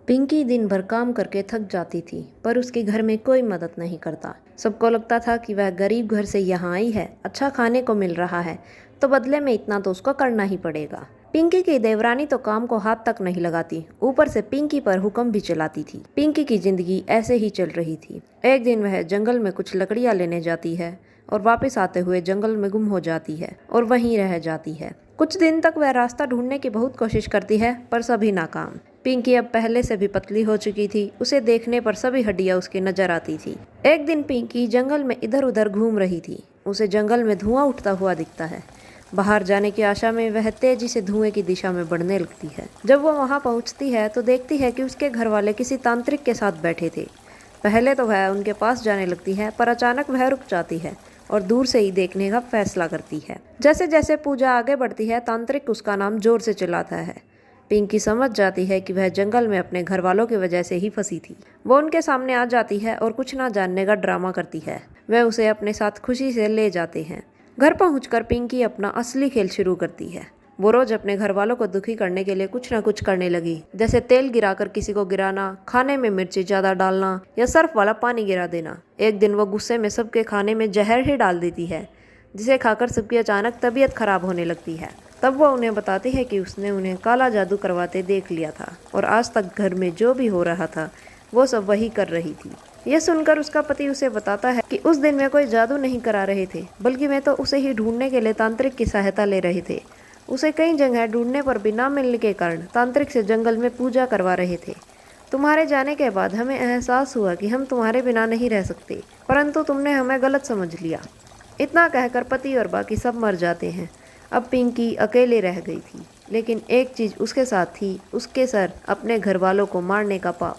पिंकी दिन भर काम करके थक जाती थी, पर उसके घर में कोई मदद नहीं करता। सबको लगता था कि वह गरीब घर से यहाँ आई है, अच्छा खाने को मिल रहा है, तो बदले में इतना तो उसको करना ही पड़ेगा। पिंकी की देवरानी तो काम को हाथ तक नहीं लगाती, ऊपर से पिंकी पर हुक्म भी चलाती थी। पिंकी की जिंदगी ऐसे ही चल रही थी। एक दिन वह जंगल में कुछ लकड़ियाँ लेने जाती है और वापस आते हुए जंगल में गुम हो जाती है और वहीं रह जाती है। कुछ दिन तक वह रास्ता ढूंढने की बहुत कोशिश करती है, पर सभी नाकाम। पिंकी अब पहले से भी पतली हो चुकी थी, उसे देखने पर सभी हड्डियां उसकी नजर आती थी। एक दिन पिंकी जंगल में इधर उधर घूम रही थी। उसे जंगल में धुआं उठता हुआ दिखता है। बाहर जाने की आशा में वह तेजी से धुएं की दिशा में बढ़ने लगती है। जब वह वहां पहुंचती है तो देखती है कि उसके घर वाले किसी तांत्रिक के साथ बैठे थे। पहले तो वह उनके पास जाने लगती है, पर अचानक वह रुक जाती है और दूर से ही देखने का फैसला करती है। जैसे जैसे पूजा आगे बढ़ती है, तांत्रिक उसका नाम जोर से चिल्लाता है। पिंकी समझ जाती है कि वह जंगल में अपने घर वालों की वजह से ही फंसी थी। वो उनके सामने आ जाती है और कुछ ना जानने का ड्रामा करती है। वह उसे अपने साथ खुशी से ले जाते हैं। घर पहुंचकर पिंकी अपना असली खेल शुरू करती है। वो रोज अपने घर वालों को दुखी करने के लिए कुछ ना कुछ करने लगी, जैसे तेल गिराकर किसी को गिराना, खाने में मिर्ची ज्यादा डालना या सर्फ वाला पानी गिरा देना। एक दिन वो गुस्से में सबके खाने में जहर ही डाल देती है, जिसे खाकर सबकी अचानक तबीयत खराब होने लगती है। तब वो उन्हें बताती है कि उसने उन्हें काला जादू करवाते देख लिया था और आज तक घर में जो भी हो रहा था वो सब वही कर रही थी। यह सुनकर उसका पति उसे बताता है कि उस दिन वे कोई जादू नहीं करा रहे थे, बल्कि वे तो उसे ही ढूंढने के लिए तांत्रिक की सहायता ले रहे थे। उसे कई जगह ढूंढने पर भी ना मिलने के कारण तांत्रिक से जंगल में पूजा करवा रहे थे। तुम्हारे जाने के बाद हमें एहसास हुआ कि हम तुम्हारे बिना नहीं रह सकते, परंतु तुमने हमें गलत समझ लिया। इतना कहकर पति और बाकी सब मर जाते हैं। अब पिंकी अकेले रह गई थी, लेकिन एक चीज उसके साथ थी, उसके सर अपने घर वालों को मारने का पाप।